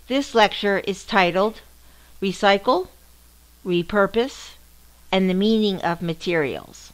This lecture is titled Recycle, Repurpose, and the Meaning of Materials.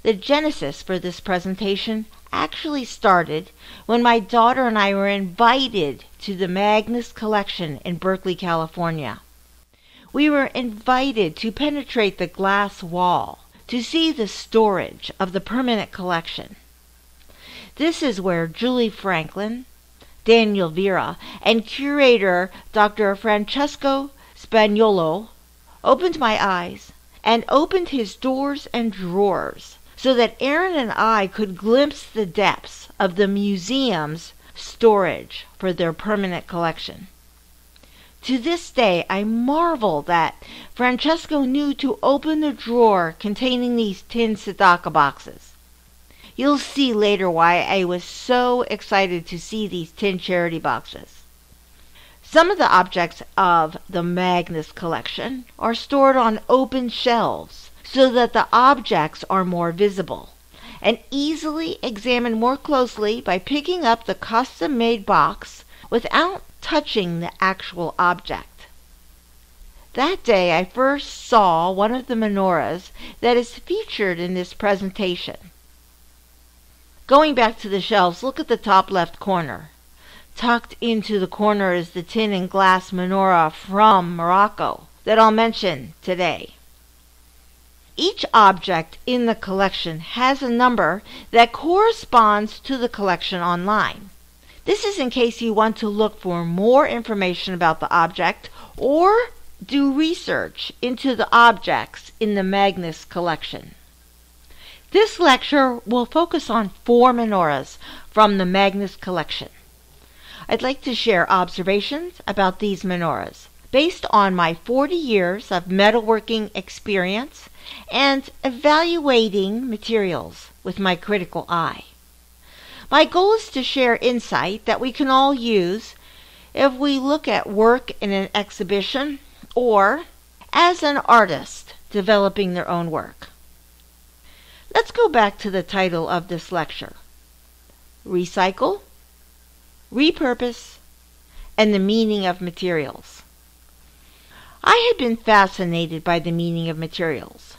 The genesis for this presentation actually started when my daughter and I were invited to the Magnes collection in Berkeley, California. We were invited to penetrate the glass wall to see the storage of the permanent collection. This is where Julie Franklin, Daniel Vera, and curator Dr. Francesco Spagnolo opened my eyes and opened his doors and drawers so that Aaron and I could glimpse the depths of the museum's storage for their permanent collection. To this day, I marvel that Francesco knew to open the drawer containing these tin tzedakah boxes. You'll see later why I was so excited to see these tin charity boxes. Some of the objects of the Magnes collection are stored on open shelves so that the objects are more visible and easily examined more closely by picking up the custom-made box without touching the actual object. That day I first saw one of the menorahs that is featured in this presentation. Going back to the shelves, look at the top left corner. Tucked into the corner is the tin and glass menorah from Morocco that I'll mention today. Each object in the collection has a number that corresponds to the collection online. This is in case you want to look for more information about the object or do research into the objects in the Magnes collection. This lecture will focus on 4 menorahs from the Magnes collection. I'd like to share observations about these menorahs based on my 40 years of metalworking experience and evaluating materials with my critical eye. My goal is to share insight that we can all use if we look at work in an exhibition or as an artist developing their own work. Let's go back to the title of this lecture: Recycle, Repurpose, and the Meaning of Materials. I had been fascinated by the meaning of materials.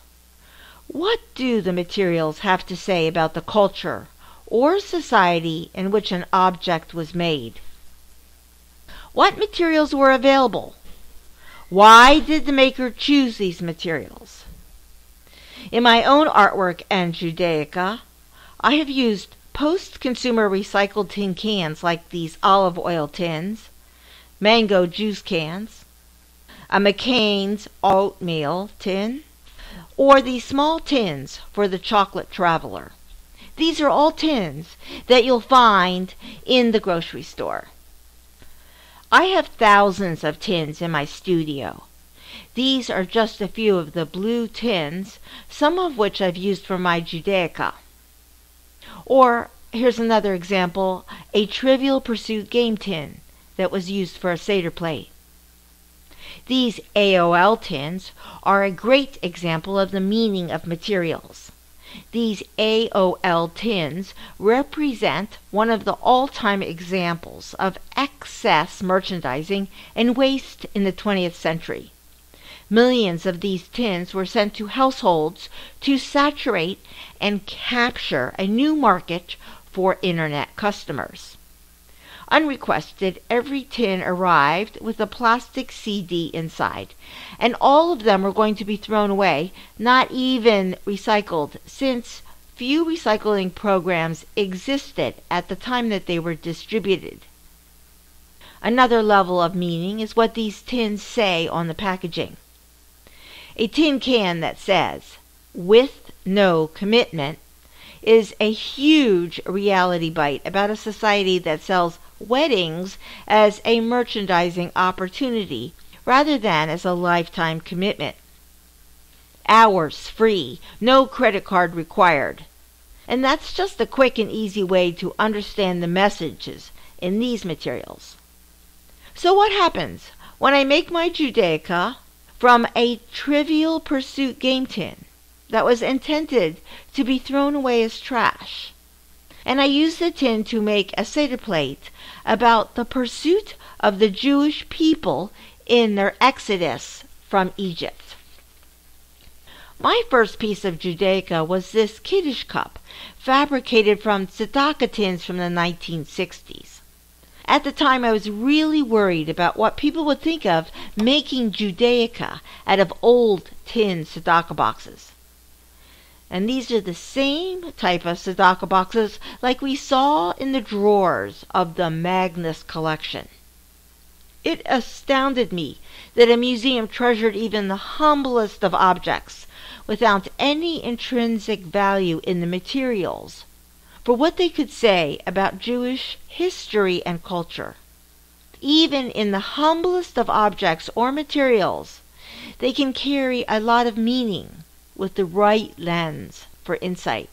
What do the materials have to say about the culture or society in which an object was made? What materials were available? Why did the maker choose these materials? In my own artwork and Judaica, I have used post-consumer recycled tin cans like these olive oil tins, mango juice cans, a McCain's oatmeal tin, or these small tins for the chocolate traveler. These are all tins that you'll find in the grocery store. I have thousands of tins in my studio. These are just a few of the blue tins, some of which I've used for my Judaica. Or, here's another example, a Trivial Pursuit game tin that was used for a Seder plate. These AOL tins are a great example of the meaning of materials. These AOL tins represent one of the all-time examples of excess merchandising and waste in the 20th century. Millions of these tins were sent to households to saturate and capture a new market for Internet customers. Unrequested, every tin arrived with a plastic CD inside, and all of them were going to be thrown away, not even recycled, since few recycling programs existed at the time that they were distributed. Another level of meaning is what these tins say on the packaging. A tin can that says, "with no commitment," is a huge reality bite about a society that sells weddings as a merchandising opportunity rather than as a lifetime commitment. Hours free, no credit card required. And that's just a quick and easy way to understand the messages in these materials. So what happens when I make my Judaica from a Trivial Pursuit game tin that was intended to be thrown away as trash? And I use the tin to make a Seder plate about the pursuit of the Jewish people in their exodus from Egypt. My first piece of Judaica was this Kiddush cup, fabricated from tzedakah tins from the 1960s. At the time, I was really worried about what people would think of making Judaica out of old tin tzedakah boxes. And these are the same type of tzedakah boxes like we saw in the drawers of the Magnes collection. It astounded me that a museum treasured even the humblest of objects without any intrinsic value in the materials for what they could say about Jewish history and culture. Even in the humblest of objects or materials, they can carry a lot of meaning with the right lens for insight.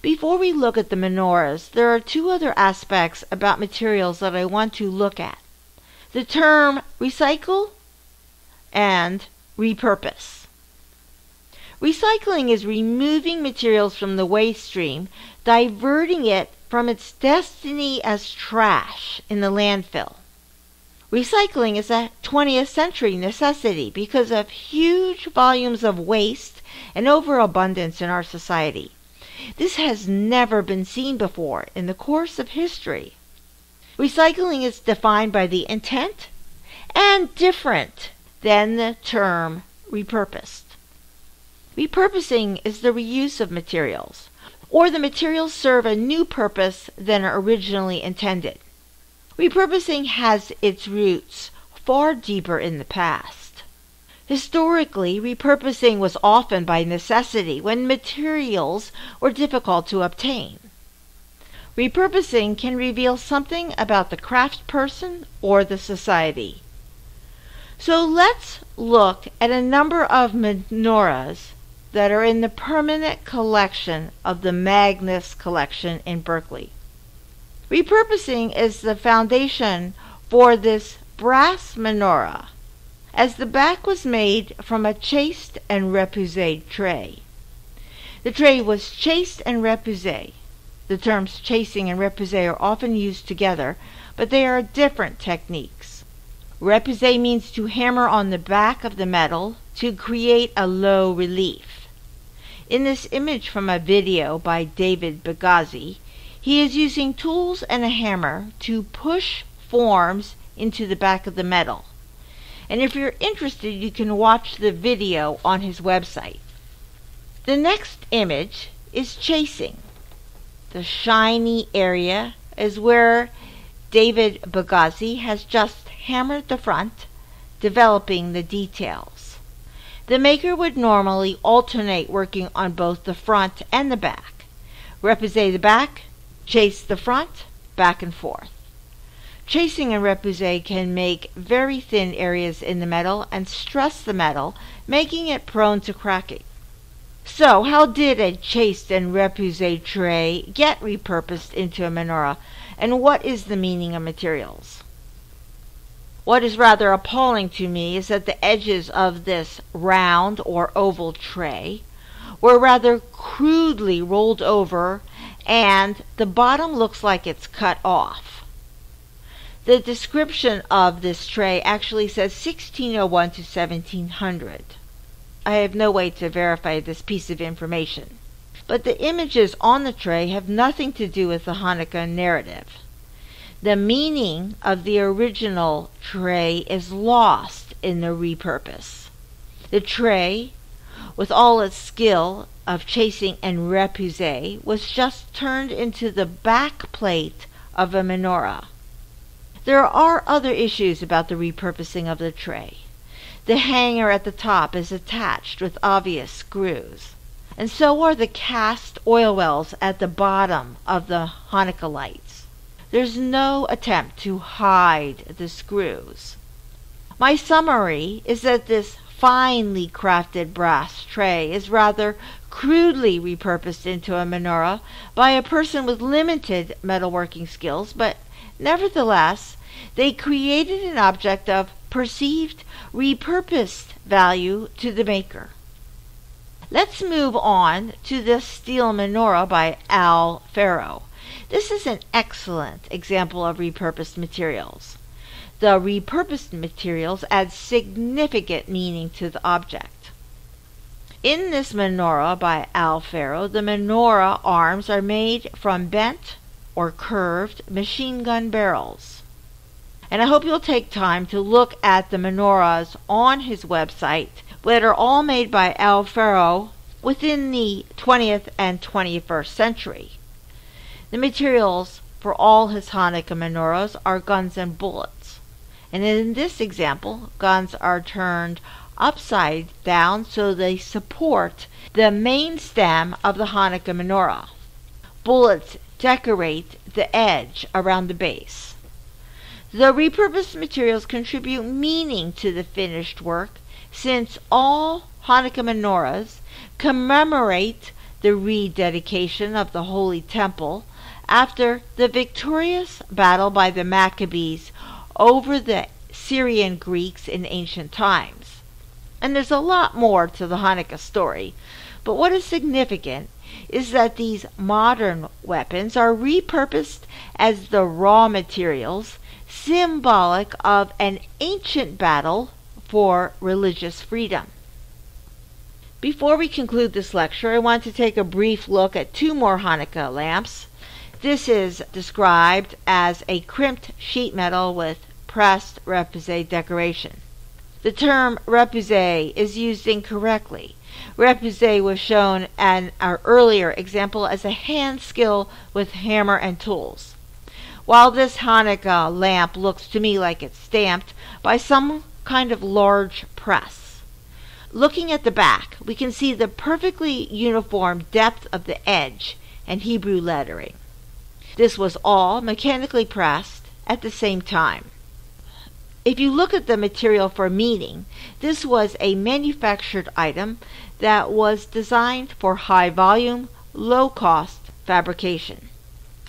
Before we look at the menorahs, there are two other aspects about materials that I want to look at: the term recycle and repurpose. Recycling is removing materials from the waste stream, diverting it from its destiny as trash in the landfill. Recycling is a 20th century necessity because of huge volumes of waste and overabundance in our society. This has never been seen before in the course of history. Recycling is defined by the intent and different than the term repurposed. Repurposing is the reuse of materials, or the materials serve a new purpose than originally intended. Repurposing has its roots far deeper in the past. Historically, repurposing was often by necessity when materials were difficult to obtain. Repurposing can reveal something about the craftsperson or the society. So let's look at a number of menorahs that are in the permanent collection of the Magnes collection in Berkeley. Repurposing is the foundation for this brass menorah, as the back was made from a chased and repoussé tray. The tray was chased and repoussé. The terms chasing and repoussé are often used together, but they are different techniques. Repoussé means to hammer on the back of the metal to create a low relief. In this image from a video by David Bagazi, he is using tools and a hammer to push forms into the back of the metal. And if you're interested, you can watch the video on his website. The next image is chasing. The shiny area is where David Bagazi has just hammered the front, developing the details. The maker would normally alternate working on both the front and the back. Repoussé the back, chase the front, back and forth. Chasing and repoussé can make very thin areas in the metal and stress the metal, making it prone to cracking. So, how did a chased and repoussé tray get repurposed into a menorah, and what is the meaning of materials? What is rather appalling to me is that the edges of this round or oval tray were rather crudely rolled over, and the bottom looks like it's cut off. The description of this tray actually says 1601 to 1700. I have no way to verify this piece of information, but the images on the tray have nothing to do with the Hanukkah narrative. The meaning of the original tray is lost in the repurpose. The tray, with all its skill of chasing and repoussé, was just turned into the back plate of a menorah. There are other issues about the repurposing of the tray. The hanger at the top is attached with obvious screws, and so are the cast oil wells at the bottom of the Hanukkah lights. There's no attempt to hide the screws. My summary is that this finely crafted brass tray is rather crudely repurposed into a menorah by a person with limited metalworking skills, but nevertheless, they created an object of perceived repurposed value to the maker. Let's move on to the steel menorah by Al Farrow. This is an excellent example of repurposed materials. The repurposed materials add significant meaning to the object. In this menorah by Alfaro, the menorah arms are made from bent or curved machine gun barrels. And I hope you'll take time to look at the menorahs on his website that are all made by Alfaro within the 20th and 21st century. The materials for all his Hanukkah menorahs are guns and bullets. And in this example, guns are turned upside down so they support the main stem of the Hanukkah menorah. Bullets decorate the edge around the base. The repurposed materials contribute meaning to the finished work, since all Hanukkah menorahs commemorate the rededication of the Holy Temple after the victorious battle by the Maccabees over the Syrian Greeks in ancient times. And there's a lot more to the Hanukkah story, but what is significant is that these modern weapons are repurposed as the raw materials, symbolic of an ancient battle for religious freedom. Before we conclude this lecture, I want to take a brief look at two more Hanukkah lamps. This is described as a crimped sheet metal with pressed repoussé decoration. The term repoussé is used incorrectly. Repoussé was shown in our earlier example as a hand skill with hammer and tools, while this Hanukkah lamp looks to me like it's stamped by some kind of large press. Looking at the back, we can see the perfectly uniform depth of the edge and Hebrew lettering. This was all mechanically pressed at the same time. If you look at the material for meaning, this was a manufactured item that was designed for high volume, low cost fabrication.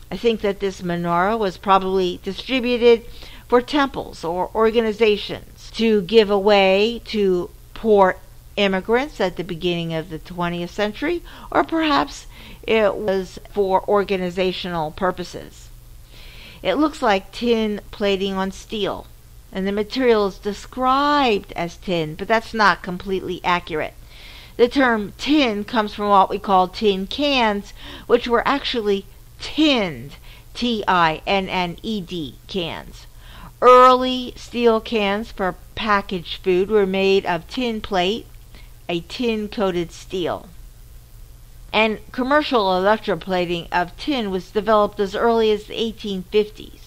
I think that this menorah was probably distributed for temples or organizations to give away to poor immigrants at the beginning of the 20th century, or perhaps it was for organizational purposes. It looks like tin plating on steel, and the material is described as tin, but that's not completely accurate. The term tin comes from what we call tin cans, which were actually tinned, Tinned cans. Early steel cans for packaged food were made of tin plate, a tin-coated steel. And commercial electroplating of tin was developed as early as the 1850s.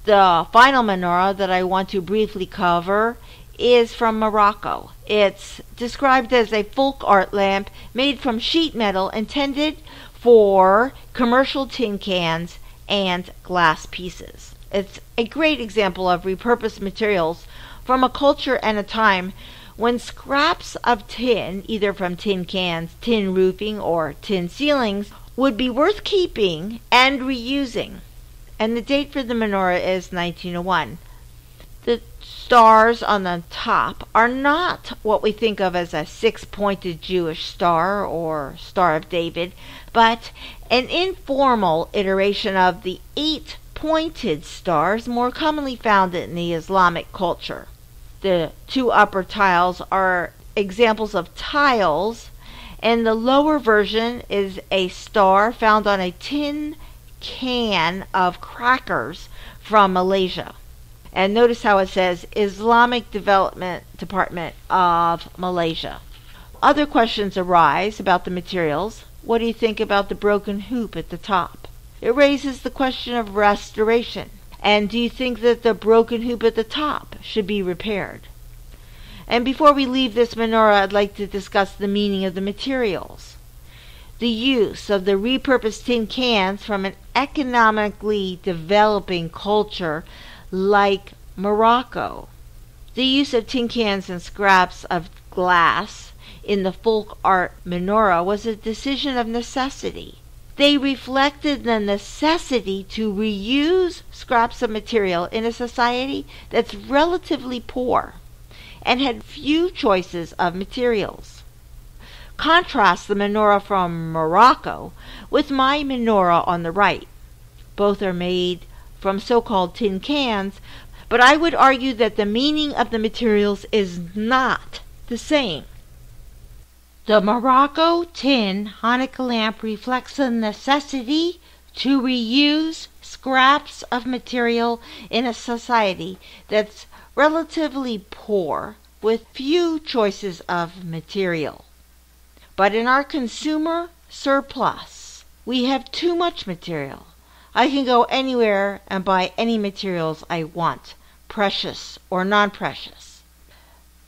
The final menorah that I want to briefly cover is from Morocco. It's described as a folk art lamp made from sheet metal intended for commercial tin cans and glass pieces. It's a great example of repurposed materials from a culture and a time when scraps of tin, either from tin cans, tin roofing, or tin ceilings, would be worth keeping and reusing. And the date for the menorah is 1901. The stars on the top are not what we think of as a six-pointed Jewish star or Star of David, but an informal iteration of the eight-pointed stars more commonly found in the Islamic culture. The two upper tiles are examples of tiles, and the lower version is a star found on a tin can of crackers from Malaysia. And notice how it says Islamic Development Department of Malaysia. Other questions arise about the materials. What do you think about the broken hoop at the top? It raises the question of restoration. And do you think that the broken hoop at the top should be repaired? And before we leave this menorah, I'd like to discuss the meaning of the materials. The use of the repurposed tin cans from an economically developing culture like Morocco. The use of tin cans and scraps of glass in the folk art menorah was a decision of necessity. They reflected the necessity to reuse scraps of material in a society that's relatively poor and had few choices of materials. Contrast the menorah from Morocco with my menorah on the right. Both are made from so-called tin cans, but I would argue that the meaning of the materials is not the same. The Morocco tin Hanukkah lamp reflects the necessity to reuse scraps of material in a society that's relatively poor with few choices of material. But in our consumer surplus, we have too much material. I can go anywhere and buy any materials I want, precious or non-precious.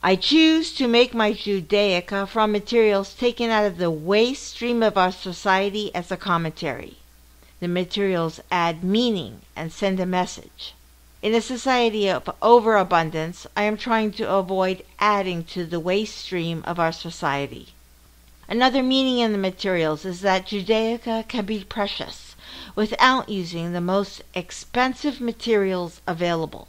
I choose to make my Judaica from materials taken out of the waste stream of our society as a commentary. The materials add meaning and send a message. In a society of overabundance, I am trying to avoid adding to the waste stream of our society. Another meaning in the materials is that Judaica can be precious without using the most expensive materials available.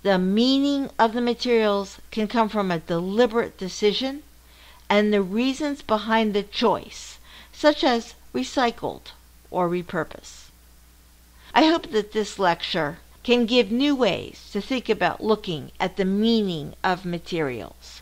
The meaning of the materials can come from a deliberate decision and the reasons behind the choice, such as recycled or repurpose. I hope that this lecture can give new ways to think about looking at the meaning of materials.